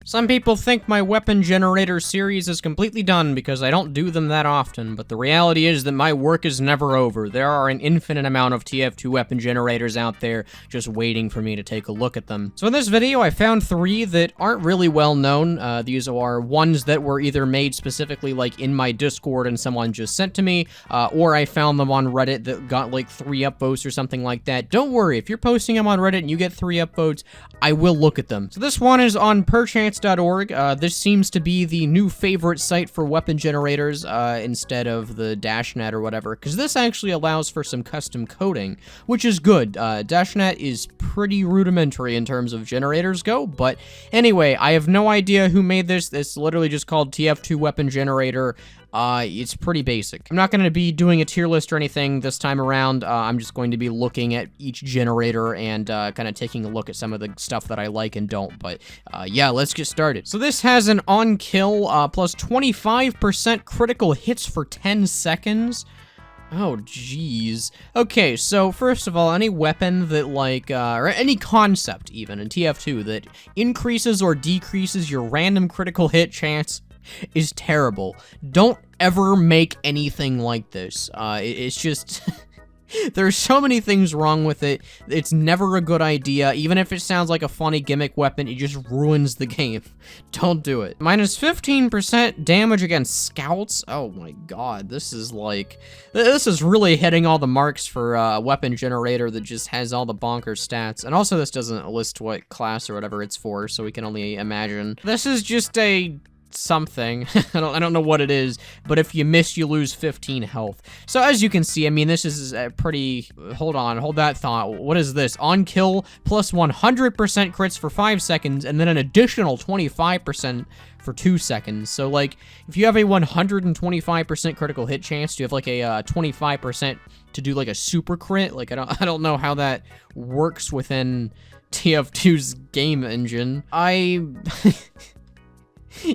Some people think my weapon generator series is completely done because I don't do them that often, but the reality is that my work is never over. There are an infinite amount of TF2 weapon generators out there just waiting for me to take a look at them. So in this video, I found 3 that aren't really well known. These are ones that were either made specifically like in my Discord and someone just sent to me, or I found them on Reddit that got like 3 upvotes or something like that. Don't worry, if you're posting them on Reddit and you get 3 upvotes, I will look at them. So this one is on perchance.org. This seems to be the new favorite site for weapon generators instead of the Dashnet or whatever, because this actually allows for some custom coding, which is good. Dashnet is pretty rudimentary in terms of generators go, but anyway, I have no idea who made this. It's literally just called TF2 Weapon Generator. It's pretty basic. I'm not going to be doing a tier list or anything this time around. I'm just going to be looking at each generator and kind of taking a look at some of the stuff that I like and don't. But yeah, let's get started. So this has an on-kill plus 25% critical hits for 10 seconds. Oh, jeez. Okay, so first of all, any weapon that, like, or any concept, even, in TF2, that increases or decreases your random critical hit chance is terrible. Don't ever make anything like this. It's just... There's so many things wrong with it. It's never a good idea. Even if it sounds like a funny gimmick weapon, it just ruins the game. Don't do it. Minus 15% damage against scouts. Oh my god, this is like... This is really hitting all the marks for a weapon generator that just has all the bonkers stats. And also this doesn't list what class or whatever it's for, so we can only imagine. This is just a... something. I don't know what it is, but if you miss, you lose 15 health. So as you can see, I mean, this is a pretty... Hold on, hold that thought. What is this? On kill plus 100% crits for 5 seconds, and then an additional 25% for 2 seconds. So, like, if you have a 125% critical hit chance, do you have, like, a 25% to do, like, a super crit? Like, I don't know how that works within TF2's game engine.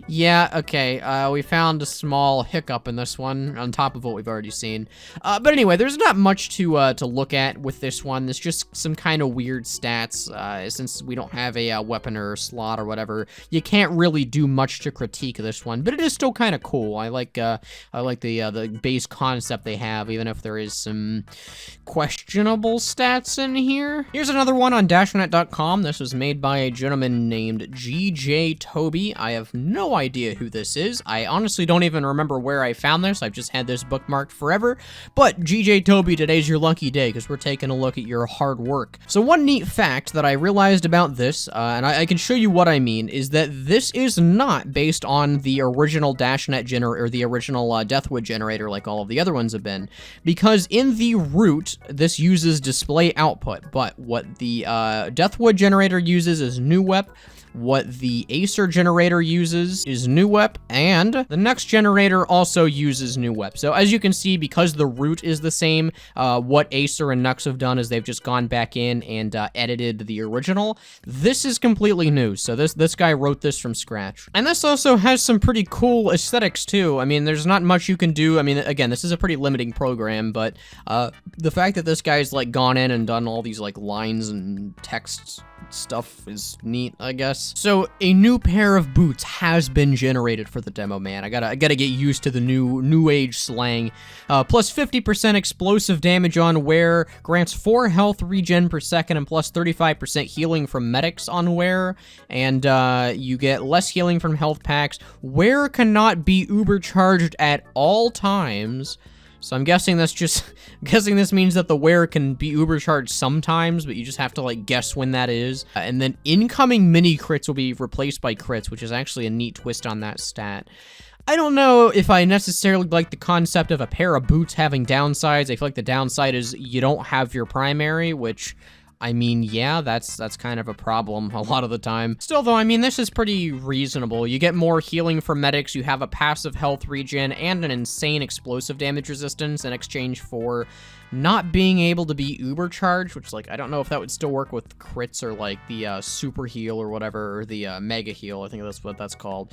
Yeah, okay, we found a small hiccup in this one, on top of what we've already seen. But anyway, there's not much to look at with this one. There's just some kind of weird stats, since we don't have a weapon or slot or whatever. You can't really do much to critique this one, but it is still kind of cool. I like the base concept they have, even if there is some questionable stats in here. Here's another one on dashnet.com. This was made by a gentleman named GJ Toby. I have no idea who this is. I honestly don't even remember where I found this. I've just had this bookmarked forever. But GJ Toby, today's your lucky day because we're taking a look at your hard work. So one neat fact that I realized about this, and I can show you what I mean, is that this is not based on the original Dashnet generator or the original Deathwood generator like all of the other ones have been, because in the root this uses display output, but what the Deathwood generator uses is new wep. What the Acer generator uses is new wep, and the next generator also uses new wep. So as you can see, because the root is the same, what Acer and Nux have done is they've just gone back in and edited the original. This is completely new, so this guy wrote this from scratch. And this also has some pretty cool aesthetics too. I mean, there's not much you can do. I mean, again, this is a pretty limiting program, but the fact that this guy's like gone in and done all these like lines and texts stuff is neat, I guess. So a new pair of boots has been generated for the demo, man. I gotta get used to the new age slang. Plus 50% explosive damage on wear, grants 4 health regen per second, and plus 35% healing from medics on wear, and you get less healing from health packs. Wear cannot be uber charged at all times. So I'm guessing this means that the wear can be uber charged sometimes, but you just have to like guess when that is. And then incoming mini crits will be replaced by crits, which is actually a neat twist on that stat. I don't know if I necessarily like the concept of a pair of boots having downsides. I feel like the downside is you don't have your primary, which... I mean, yeah, that's kind of a problem a lot of the time. Still, though, I mean, this is pretty reasonable. You get more healing from medics, you have a passive health regen, and an insane explosive damage resistance in exchange for not being able to be uber charged, which, like, I don't know if that would still work with crits or, like, the super heal or whatever, or the mega heal. I think that's what that's called.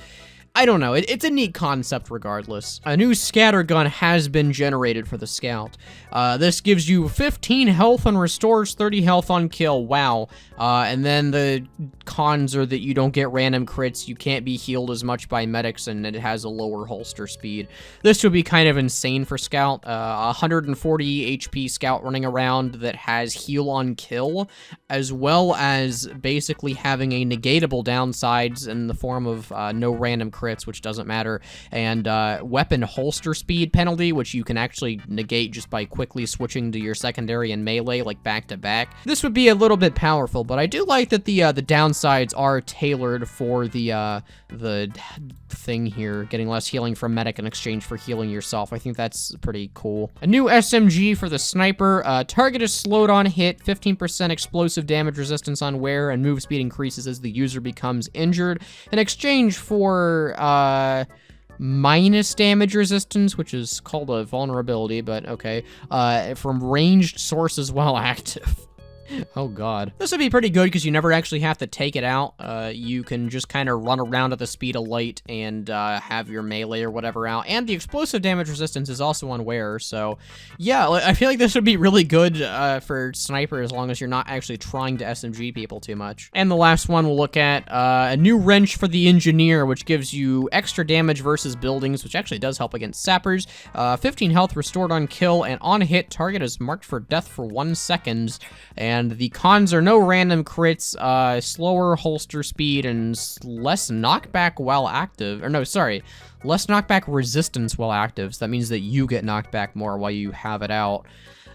I don't know. It's a neat concept regardless. A new scatter gun has been generated for the scout. This gives you 15 health and restores 30 health on kill. Wow. And then the cons are that you don't get random crits, you can't be healed as much by medics, and it has a lower holster speed. This would be kind of insane for scout. 140 HP scout running around that has heal on kill, as well as basically having a negatable downsides in the form of no random crits, which doesn't matter, and weapon holster speed penalty, which you can actually negate just by quickly switching to your secondary and melee, like back to back. This would be a little bit powerful, but I do like that the downsides are tailored for the thing here, getting less healing from medic in exchange for healing yourself. I think that's pretty cool. A new SMG for the sniper. Target is slowed on hit, 15% explosive damage resistance on wear, and move speed increases as the user becomes injured, in exchange for minus damage resistance, which is called a vulnerability, but okay, from ranged sources while active. Oh god. This would be pretty good because you never actually have to take it out. You can just kind of run around at the speed of light and have your melee or whatever out. And the explosive damage resistance is also on wear, so yeah, I feel like this would be really good for sniper as long as you're not actually trying to SMG people too much. And the last one we'll look at, a new wrench for the engineer, which gives you extra damage versus buildings, which actually does help against sappers. 15 health restored on kill, and on hit, target is marked for death for 1 second. And the cons are no random crits, slower holster speed, and less knockback while active. Or no, sorry, less knockback resistance while active. So that means that you get knocked back more while you have it out.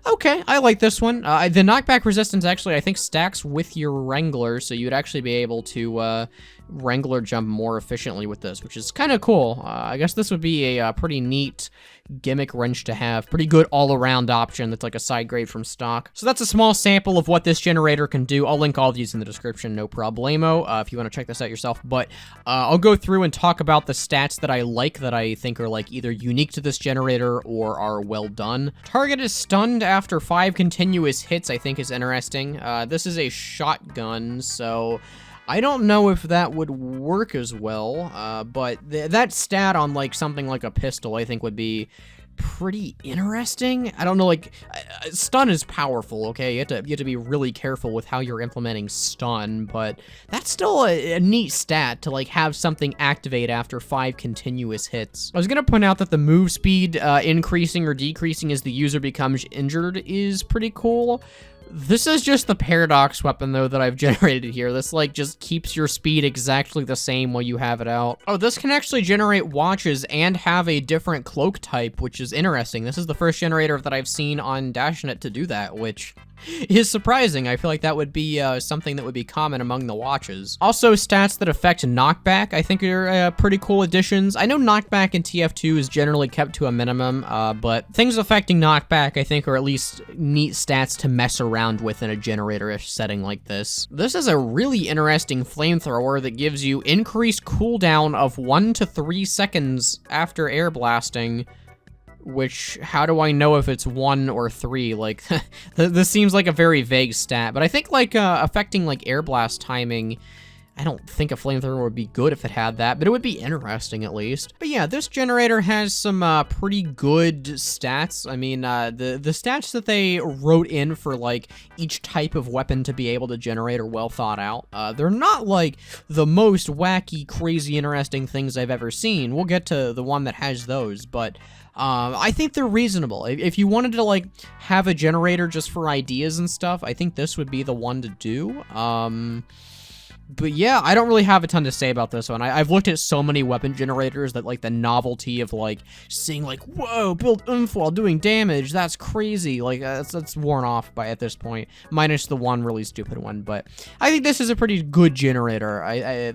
Okay, I like this one. The knockback resistance actually, I think, stacks with your Wrangler, so you'd actually be able to Wrangler jump more efficiently with this, which is kind of cool. I guess this would be a pretty neat gimmick wrench to have. Pretty good all-around option that's like a side grade from stock. So that's a small sample of what this generator can do. I'll link all of these in the description, no problemo, if you want to check this out yourself. But I'll go through and talk about the stats that I like, that I think are like either unique to this generator or are well done. Target is stunned after 5 continuous hits, I think is interesting. This is a shotgun, so I don't know if that would work as well, but that stat on like something like a pistol I think would be pretty interesting. I don't know, like, stun is powerful, okay? You have to be really careful with how you're implementing stun, but that's still a neat stat to, like, have something activate after 5 continuous hits. I was gonna point out that the move speed increasing or decreasing as the user becomes injured is pretty cool. This is just the paradox weapon, though, that I've generated here. This, like, just keeps your speed exactly the same while you have it out. Oh, this can actually generate watches and have a different cloak type, which is interesting. This is the first generator that I've seen on Dashnet to do that, which is surprising. I feel like that would be something that would be common among the watches. Also, stats that affect knockback, I think, are pretty cool additions. I know knockback in TF2 is generally kept to a minimum, but things affecting knockback, I think, are at least neat stats to mess around with in a generator-ish setting like this. This is a really interesting flamethrower that gives you increased cooldown of 1 to 3 seconds after air blasting. Which, how do I know if it's 1 or 3? Like, this seems like a very vague stat, but I think, like, affecting, like, air blast timing, I don't think a flamethrower would be good if it had that, but it would be interesting at least. But yeah, this generator has some pretty good stats. I mean, the stats that they wrote in for, like, each type of weapon to be able to generate are well thought out. They're not, like, the most wacky, crazy, interesting things I've ever seen. We'll get to the one that has those, but I think they're reasonable. If you wanted to, like, have a generator just for ideas and stuff, I think this would be the one to do. But yeah, I don't really have a ton to say about this one. I've looked at so many weapon generators that, like, the novelty of, like, seeing, like, whoa, build oomph while doing damage, that's crazy. Like, that's worn off by at this point, minus the one really stupid one. But I think this is a pretty good generator.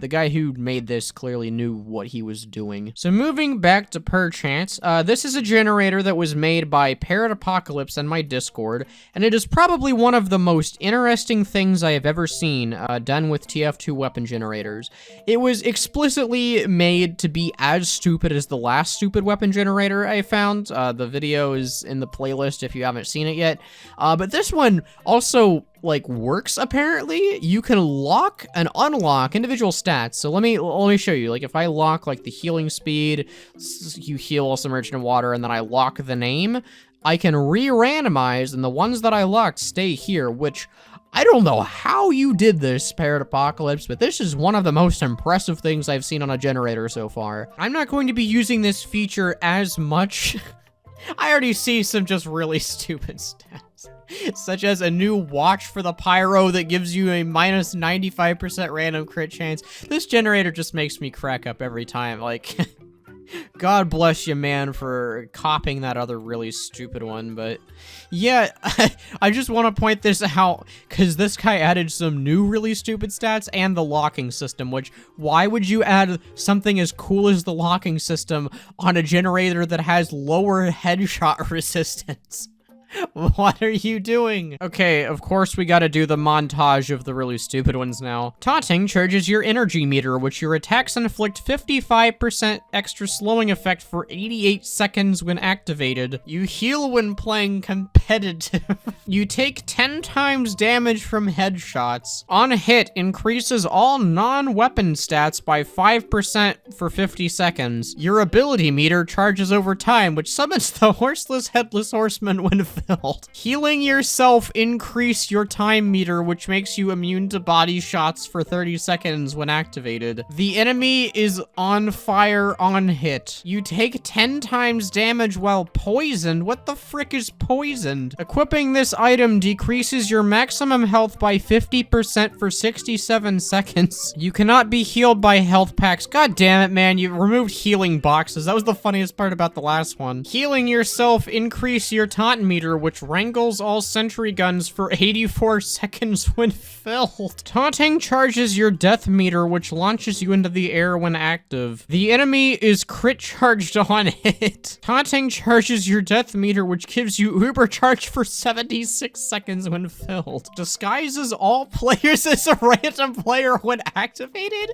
The guy who made this clearly knew what he was doing. So moving back to Perchance, this is a generator that was made by Parrotapocolypse in my Discord, and it is probably one of the most interesting things I have ever seen done with TF2 TF2 weapon generators. It was explicitly made to be as stupid as the last stupid weapon generator I found. The video is in the playlist if you haven't seen it yet. But this one also like works apparently. You can lock and unlock individual stats. So let me show you. Like if I lock like the healing speed, you heal while submerged in water, and then I lock the name, I can re-randomize, and the ones that I locked stay here, which I don't know how you did this, Parrotapocolypse, but this is one of the most impressive things I've seen on a generator so far. I'm not going to be using this feature as much. I already see some just really stupid stats, such as a new watch for the pyro that gives you a minus 95% random crit chance. This generator just makes me crack up every time, like... God bless you, man, for copying that other really stupid one, but yeah, I just want to point this out, because this guy added some new really stupid stats and the locking system, which, why would you add something as cool as the locking system on a generator that has lower headshot resistance? What are you doing? Okay, of course we gotta do the montage of the really stupid ones now. Taunting charges your energy meter, which your attacks inflict 55% extra slowing effect for 88 seconds when activated. You heal when playing competitive. You take 10 times damage from headshots. On hit, increases all non-weapon stats by 5% for 50 seconds. Your ability meter charges over time, which summons the horseless headless horseman when filled. Healing yourself increase your time meter, which makes you immune to body shots for 30 seconds when activated. The enemy is on fire on hit. You take 10 times damage while poisoned. What the frick is poisoned? Equipping this item decreases your maximum health by 50% for 67 seconds. You cannot be healed by health packs. God damn it, man. You removed healing boxes. That was the funniest part about the last one. Healing yourself increase your taunt meter, which wrangles all sentry guns for 84 seconds when filled. Taunting charges your death meter, which launches you into the air when active. The enemy is crit charged on hit. Taunting charges your death meter, which gives you uber charge for 76 seconds when filled. Disguises all players as a random player when activated?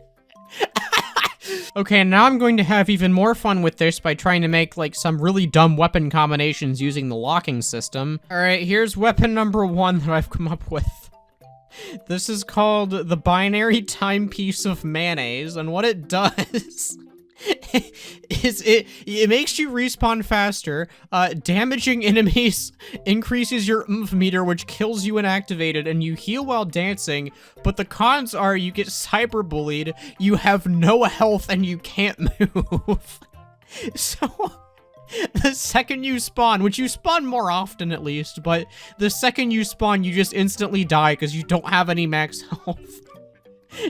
Okay, now I'm going to have even more fun with this by trying to make, like, some really dumb weapon combinations using the locking system. Alright, here's weapon number 1 that I've come up with. This is called the binary timepiece of mayonnaise, and what it does is it makes you respawn faster. Damaging enemies increases your oomph meter, which kills you when activated, and you heal while dancing, but the cons are you get cyberbullied, you have no health, and you can't move. So the second you spawn, which you spawn more often at least, but the second you spawn, you just instantly die because you don't have any max health.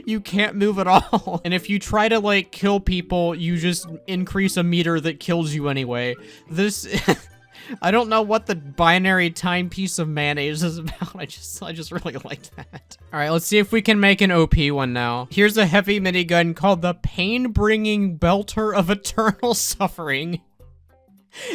You can't move at all. And if you try to, like, kill people, you just increase a meter that kills you anyway. This... I don't know what the binary timepiece of mayonnaise is about. I just really like that. Alright, let's see if we can make an OP one now. Here's a heavy minigun called the Pain-Bringing Belter of Eternal Suffering.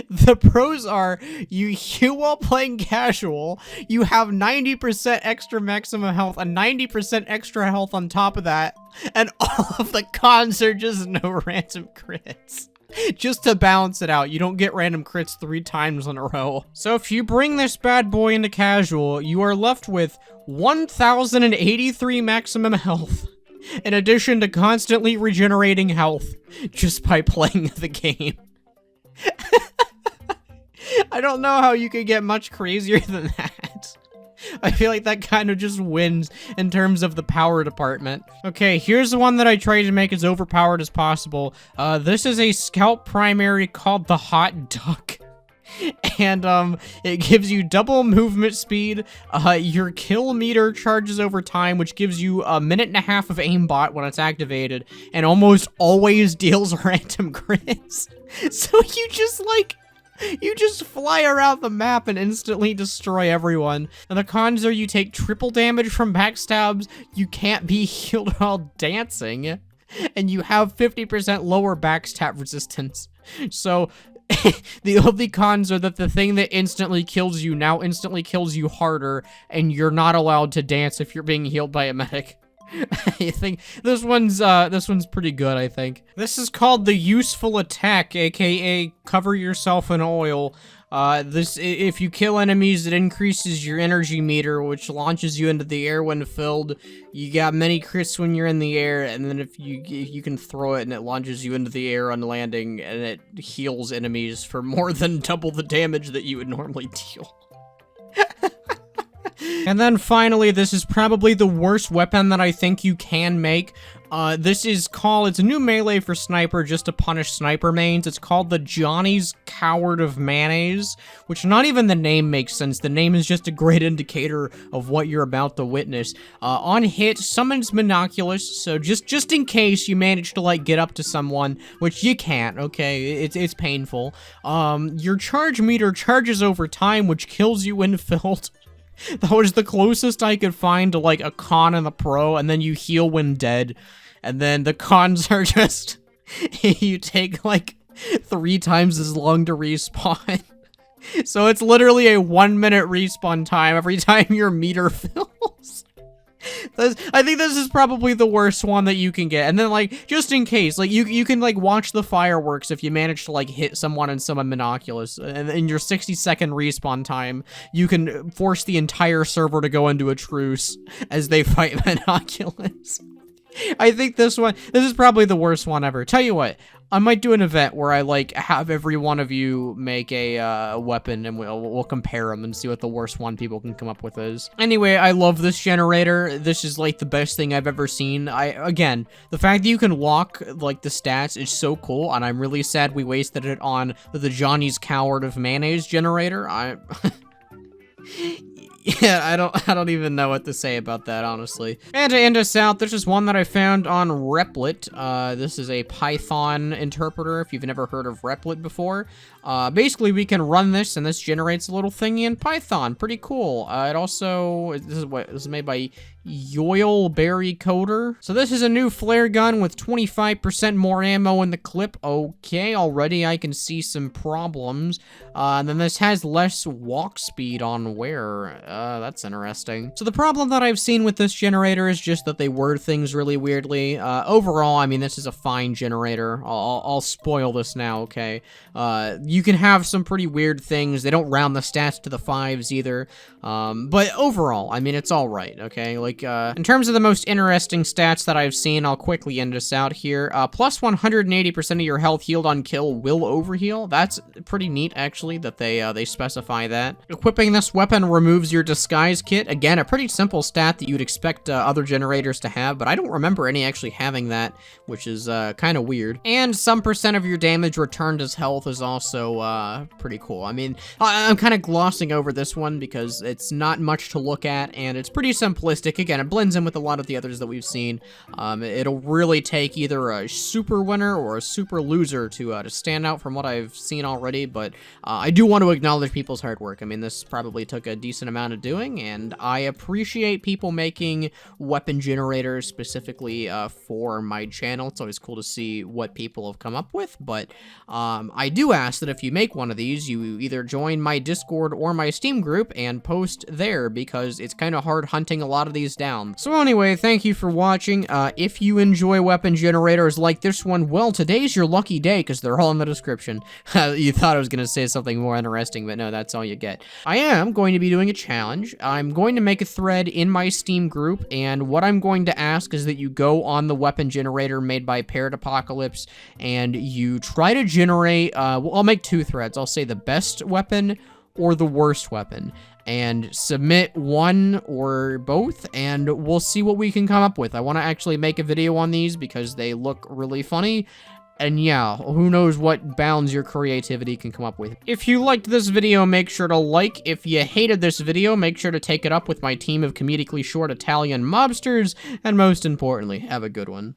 The pros are, you heal while playing casual, you have 90% extra maximum health, and 90% extra health on top of that, and all of the cons are just no random crits. Just to balance it out, you don't get random crits 3 times in a row. So if you bring this bad boy into casual, you are left with 1,083 maximum health, in addition to constantly regenerating health, just by playing the game. I don't know how you could get much crazier than that. I feel like that kind of just wins in terms of the power department. Okay, here's the one that I tried to make as overpowered as possible. This is a scout primary called the Hot Duck. And, it gives you double movement speed, your kill meter charges over time, which gives you a 1.5 minutes of aimbot when it's activated, and almost always deals random crits. So you just fly around the map and instantly destroy everyone. And the cons are you take triple damage from backstabs, you can't be healed while dancing, and you have 50% lower backstab resistance. So the only cons are that the thing that instantly kills you now instantly kills you harder, and you're not allowed to dance if you're being healed by a medic. I think this one's pretty good, I think. This is called the Useful Attack, aka cover yourself in oil. If you kill enemies, it increases your energy meter, which launches you into the air when filled. You got many crits when you're in the air, and then if you can throw it and it launches you into the air on landing, and it heals enemies for more than double the damage that you would normally deal. And then finally, this is probably the worst weapon that I think you can make. It's a new melee for sniper just to punish sniper mains. It's called the Johnny's Coward of Mayonnaise, which not even the name makes sense. The name is just a great indicator of what you're about to witness. On hit, summons Monoculus, so just in case you manage to, like, get up to someone, which you can't, okay? It's painful. Your charge meter charges over time, which kills you when filled. That was the closest I could find to, like, a con and a pro, and then you heal when dead. And then the cons are just, you take, like, 3 times as long to respawn. So it's literally a 1-minute respawn time every time your meter fills. I think this is probably the worst one that you can get. And then, like, just in case, like, you can, like, watch the fireworks if you manage to, like, hit someone and summon Monoculus. And in your 60-second respawn time, you can force the entire server to go into a truce as they fight Monoculus. I think this is probably the worst one ever. Tell you what, I might do an event where I, like, have every one of you make a weapon, and we'll compare them and see what the worst one people can come up with is. Anyway, I love this generator. This is, like, the best thing I've ever seen. Again, the fact that you can lock, like, the stats is so cool, and I'm really sad we wasted it on the Johnny's Coward of Mayonnaise generator. Yeah, I don't even know what to say about that, honestly. And to end us out, this is one that I found on Replit. This is a Python interpreter, if you've never heard of Replit before. Basically, we can run this, and this generates a little thingy in Python. Pretty cool. This is made by Yoilberry Coder. So this is a new flare gun with 25% more ammo in the clip. Okay, already I can see some problems. And then this has less walk speed on wear. That's interesting. So the problem that I've seen with this generator is just that they word things really weirdly. Overall, I mean, this is a fine generator. I'll spoil this now, okay? You can have some pretty weird things. They don't round the stats to the 5s either. But overall, I mean, it's all right, okay? Like, in terms of the most interesting stats that I've seen, I'll quickly end us out here. Plus 180% of your health healed on kill will overheal. That's pretty neat, actually, that they specify that. Equipping this weapon removes your disguise kit. Again, a pretty simple stat that you'd expect other generators to have, but I don't remember any actually having that, which is kind of weird. And some percent of your damage returned as health is also pretty cool. I mean, I'm kind of glossing over this one because it's not much to look at, and it's pretty simplistic. Again, it blends in with a lot of the others that we've seen. It'll really take either a super winner or a super loser to stand out from what I've seen already, but I do want to acknowledge people's hard work. I mean, this probably took a decent amount of doing, and I appreciate people making weapon generators specifically for my channel. It's always cool to see what people have come up with, but I do ask that if you make one of these, you either join my Discord or my Steam group and post there, because it's kind of hard hunting a lot of these down. So anyway, thank you for watching. If you enjoy weapon generators like this one, well, today's your lucky day, because they're all in the description. You thought I was going to say something more interesting, but no, that's all you get. I am going to be doing a challenge. I'm going to make a thread in my Steam group, and what I'm going to ask is that you go on the weapon generator made by Parrotapocolypse, and you try to generate, well, I'll make 2 threads. I'll say the best weapon or the worst weapon, and submit one or both, and we'll see what we can come up with. I want to actually make a video on these because they look really funny. And yeah, who knows what bounds your creativity can come up with. If you liked this video, make sure to like. If you hated this video, make sure to take it up with my team of comedically short Italian mobsters. And most importantly, have a good one.